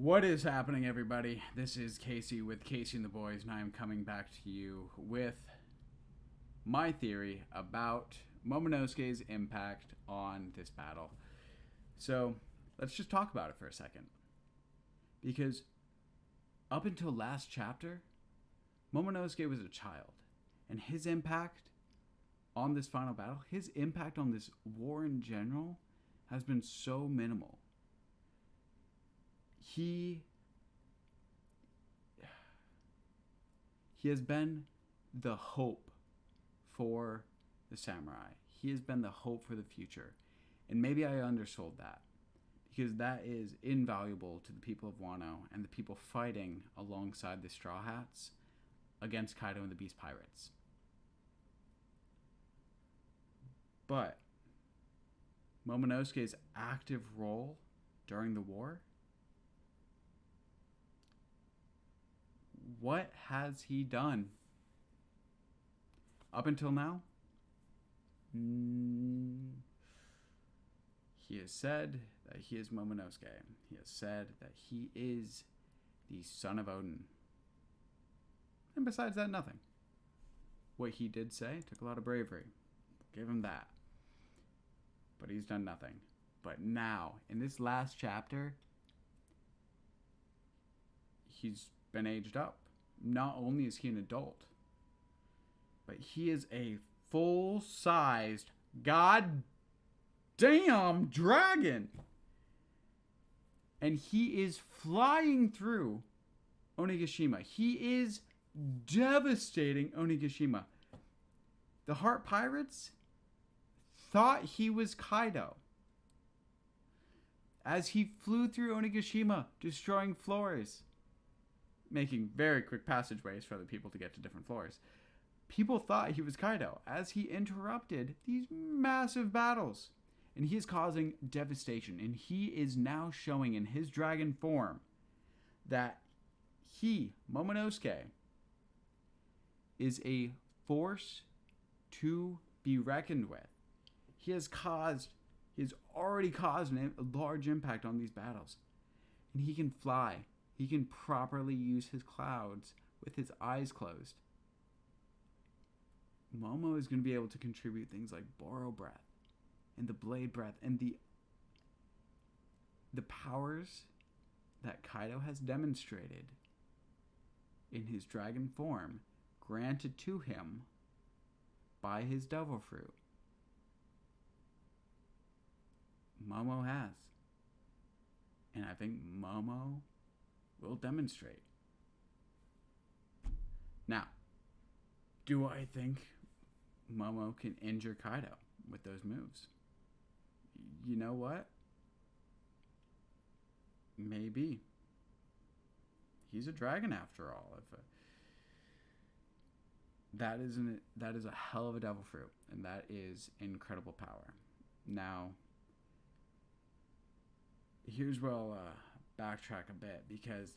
What is happening, everybody? This is Casey with Casey and the Boys, and I am coming back to you with my theory about Momonosuke's impact on this battle. So, let's just talk about it for a second. Because up until last chapter, Momonosuke was a child, and his impact on this final battle, his impact on this war in general, has been so minimal. He has been the hope for the samurai. He has been the hope for the future. And maybe I undersold that, because that is invaluable to the people of Wano and the people fighting alongside the Straw Hats against Kaido and the Beast Pirates. But Momonosuke's active role during the war, what has he done? Up until now, he has said that he is Momonosuke. He has said that he is the son of Odin. And besides that, nothing. What he did say took a lot of bravery. Give him that. But he's done nothing. But now, in this last chapter, he's been aged up. Not only is he an adult, but he is a full-sized goddamn dragon. And he is flying through Onigashima. He is devastating Onigashima. The Heart Pirates thought he was Kaido as he flew through Onigashima, destroying floors, making very quick passageways for other people to get to different floors. People thought he was Kaido as he interrupted these massive battles. And he is causing devastation. And he is now showing in his dragon form that he, Momonosuke, is a force to be reckoned with. He has already caused a large impact on these battles. And he can fly. He can properly use his clouds with his eyes closed. Momo is going to be able to contribute things like Borrow Breath and the Blade Breath and the powers that Kaido has demonstrated in his dragon form, granted to him by his Devil Fruit. Momo has. And I think Momo will demonstrate. Now, do I think Momo can injure Kaido with those moves? You know what? Maybe. He's a dragon after all. That is a hell of a Devil Fruit, and that is incredible power. Now, here's where I'll backtrack a bit, because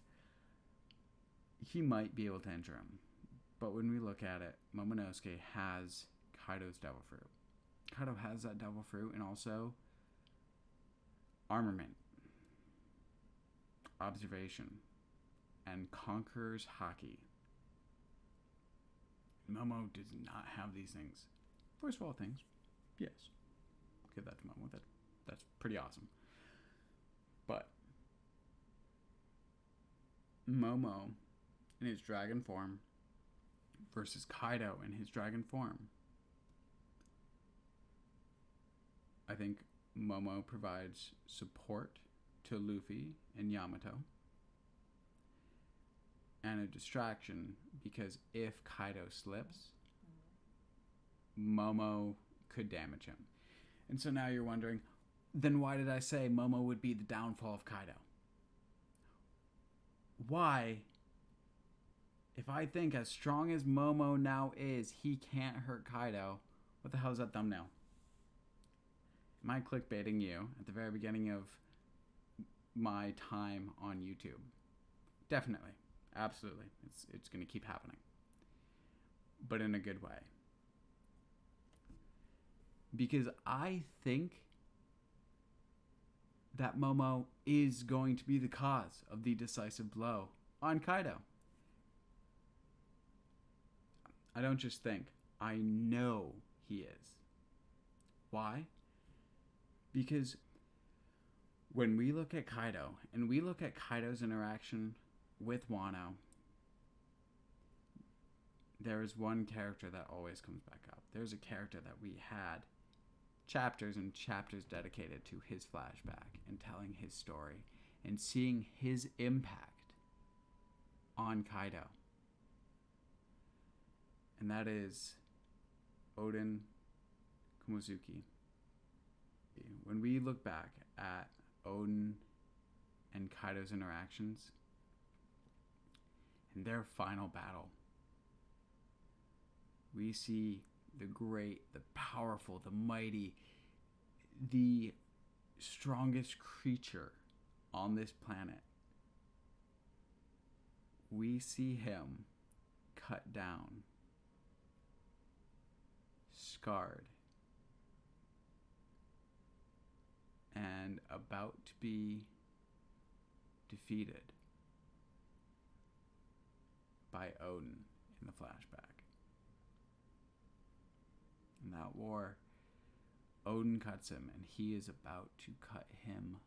he might be able to injure him. But when we look at it, Momonosuke has Kaido's Devil Fruit. Kaido has that Devil Fruit, and also armament, observation, and Conqueror's Haki. Momo does not have these things. First of all things, yes. Give that to Momo. That's pretty awesome. But Momo in his dragon form versus Kaido in his dragon form, I think Momo provides support to Luffy and Yamato and a distraction, because if Kaido slips, Momo could damage him. And so now you're wondering, then why did I say Momo would be the downfall of Kaido? Why, if I think as strong as Momo now is, he can't hurt Kaido, what the hell is that thumbnail? Am I clickbaiting you at the very beginning of my time on YouTube? Definitely. Absolutely. It's going to keep happening. But in a good way. Because I think that Momo is going to be the cause of the decisive blow on Kaido. I don't just think, I know he is. Why? Because when we look at Kaido, and we look at Kaido's interaction with Wano, there is one character that always comes back up. There's a character that we had chapters and chapters dedicated to his flashback and telling his story and seeing his impact on Kaido. And that is Oden Komozuki. When we look back at Oden and Kaido's interactions and their final battle, we see the great, the powerful, the mighty, the strongest creature on this planet. We see him cut down, scarred, and about to be defeated by Oden in the flashback. In that war, Oden cuts him, and he is about to cut him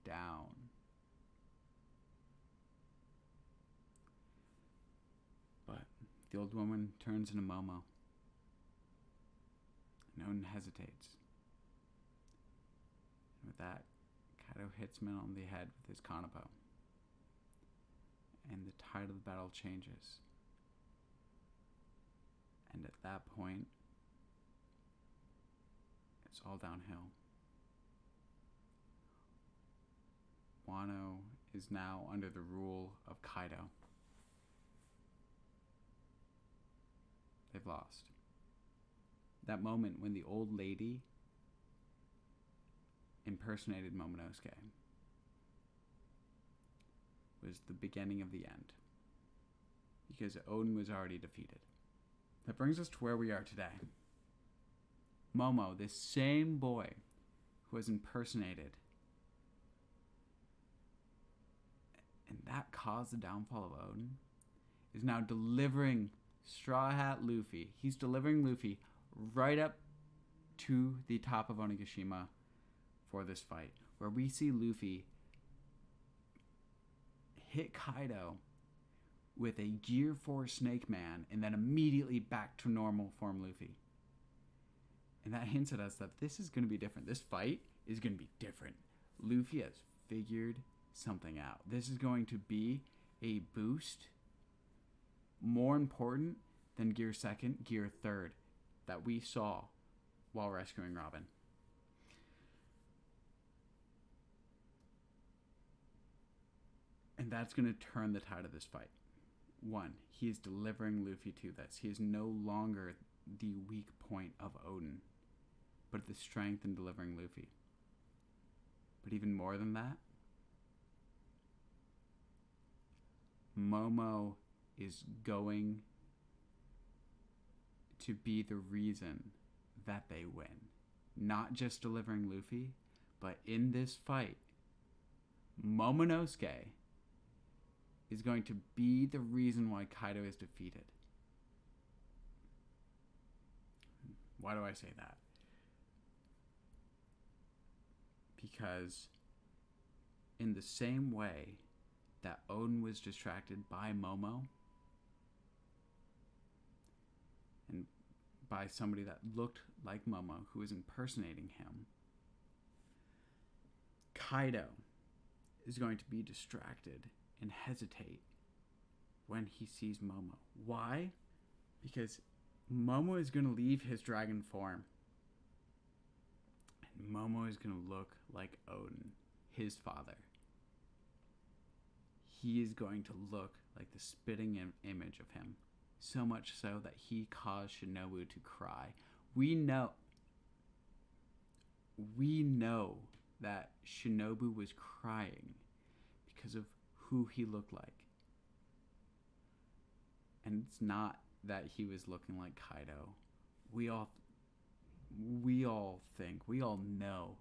down. But the old woman turns into Momo, and Oden hesitates. And with that, Kaido hits him on the head with his Kanabo, and the tide of the battle changes. And at that point, it's all downhill. Wano is now under the rule of Kaido. They've lost. That moment when the old lady impersonated Momonosuke was the beginning of the end, because Oden was already defeated. That brings us to where we are today. Momo, this same boy who was impersonated, and that caused the downfall of Oden, is now delivering Straw Hat Luffy. He's delivering Luffy right up to the top of Onigashima for this fight, where we see Luffy hit Kaido with a Gear 4 Snake Man and then immediately back to normal form Luffy. And that hints at us that this is going to be different. This fight is going to be different. Luffy has figured something out. This is going to be a boost more important than Gear 2nd, Gear 3rd that we saw while rescuing Robin. And that's going to turn the tide of this fight. One, he is delivering Luffy to this. He is no longer the weak point of Oden, but the strength in delivering Luffy. But even more than that, Momo is going to be the reason that they win. Not just delivering Luffy, but in this fight, Momonosuke is going to be the reason why Kaido is defeated. Why do I say that? Because in the same way that Oden was distracted by Momo and by somebody that looked like Momo who was impersonating him, Kaido is going to be distracted and hesitate when he sees Momo. Why? Because Momo is going to leave his dragon form. And Momo is going to look like Oden, his father. He is going to look like the spitting image of him. So much so that he caused Shinobu to cry. We know that Shinobu was crying because of who he looked like. And it's not that he was looking like Kaido. We all think, we all know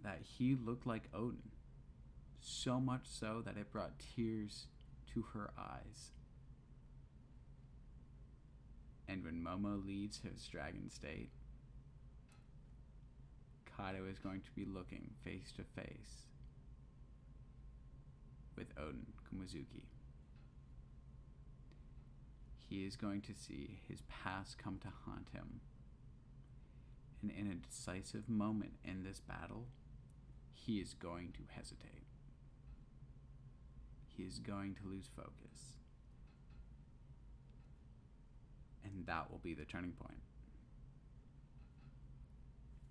that he looked like Odin. So much so that it brought tears to her eyes. And when Momo leaves his dragon state, Kaido is going to be looking face to face with Odin Komizuki. He is going to see his past come to haunt him. And in a decisive moment in this battle, he is going to hesitate. He is going to lose focus. And that will be the turning point.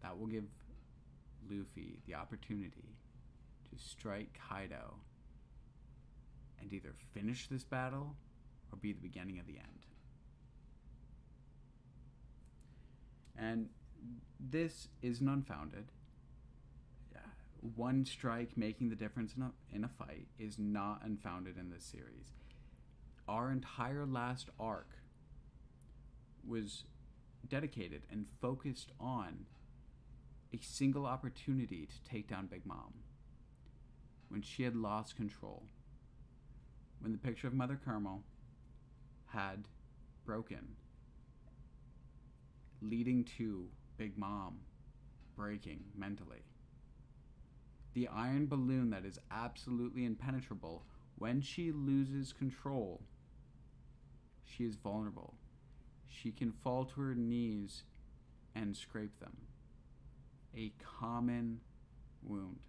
That will give Luffy the opportunity to strike Kaido and either finish this battle or be the beginning of the end. And this isn't unfounded. One strike making the difference in a fight is not unfounded in this series. Our entire last arc was dedicated and focused on a single opportunity to take down Big Mom when she had lost control, when the picture of Mother Carmel had broken, leading to Big Mom breaking mentally. The iron balloon that is absolutely impenetrable, when she loses control, she is vulnerable. She can fall to her knees and scrape them. A common wound.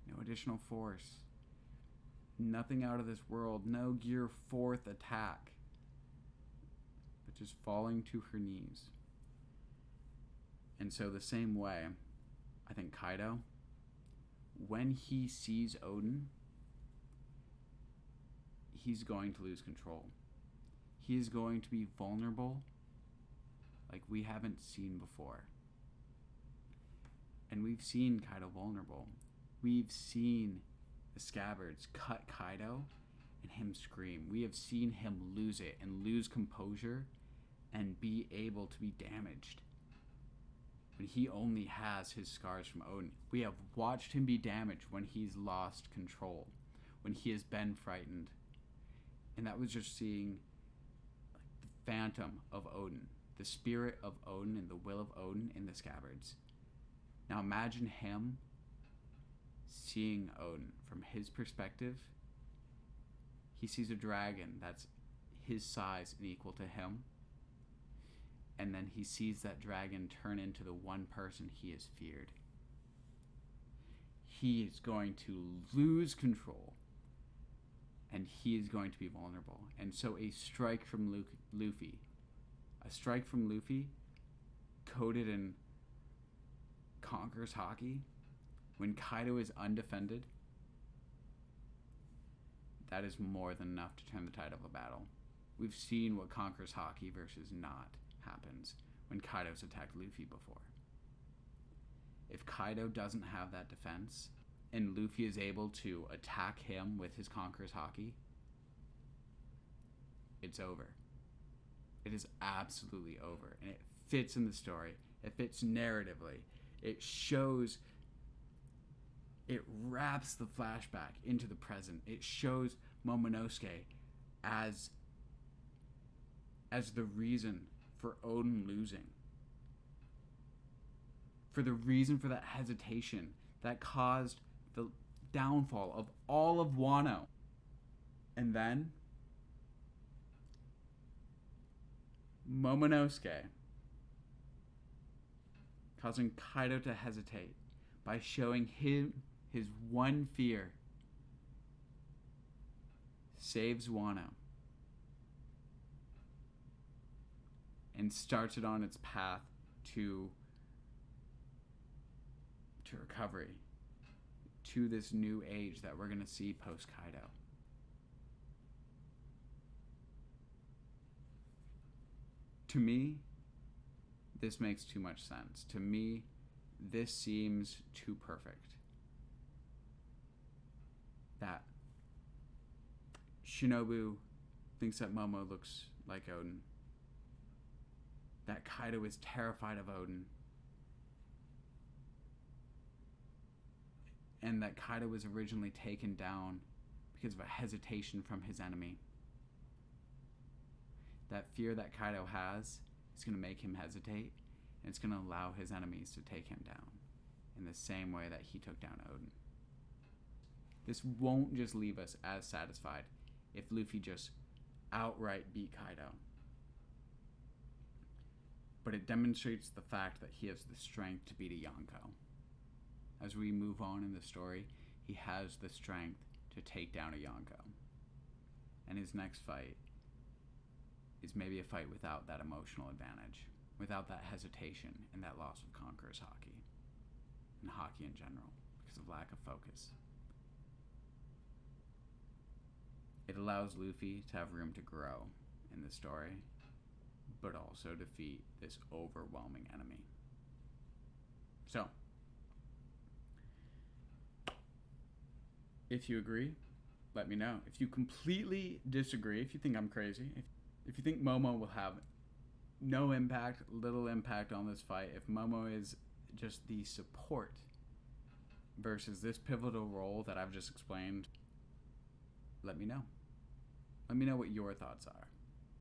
No additional force. Nothing out of this world. No Gear 4th attack. But just falling to her knees. And so the same way, I think Kaido, when he sees Odin, he's going to lose control. He is going to be vulnerable like we haven't seen before. And we've seen Kaido vulnerable. We've seen the scabbards cut Kaido and him scream. We have seen him lose it and lose composure and be able to be damaged when he only has his scars from Odin. We have watched him be damaged when he's lost control, when he has been frightened. And that was just seeing the phantom of Odin, the spirit of Odin and the will of Odin in the scabbards. Now imagine him seeing Odin from his perspective. He sees a dragon that's his size and equal to him. And then he sees that dragon turn into the one person he has feared. He is going to lose control. And he is going to be vulnerable. And so a strike from Luffy, coated in Conqueror's Haki, when Kaido is undefended, that is more than enough to turn the tide of a battle. We've seen what Conqueror's Haki versus not happens when Kaido's attacked Luffy before. If Kaido doesn't have that defense, and Luffy is able to attack him with his Conqueror's Haki, it's over. It is absolutely over. And it fits in the story. It fits narratively. It shows, it wraps the flashback into the present. It shows Momonosuke as the reason for Odin losing. For the reason for that hesitation that caused the downfall of all of Wano. And then Momonosuke causing Kaido to hesitate by showing him his one fear, saves Wano and starts it on its path to recovery, to this new age that we're going to see post Kaido. To me, this makes too much sense. To me, this seems too perfect. That Shinobu thinks that Momo looks like Odin. That Kaido is terrified of Odin. and that Kaido was originally taken down because of a hesitation from his enemy. That fear that Kaido has is going to make him hesitate, and it's going to allow his enemies to take him down in the same way that he took down Odin. This won't just leave us as satisfied if Luffy just outright beat Kaido, but it demonstrates the fact that he has the strength to beat a Yonko. As we move on in the story, he has the strength to take down a Yonko. And his next fight is maybe a fight without that emotional advantage, without that hesitation and that loss of Conqueror's Haki, and Haki in general, because of lack of focus. It allows Luffy to have room to grow in the story, but also defeat this overwhelming enemy. So, if you agree, let me know. If you completely disagree, if you think I'm crazy, if you think Momo will have no impact, little impact on this fight, if Momo is just the support versus this pivotal role that I've just explained, let me know. Let me know what your thoughts are.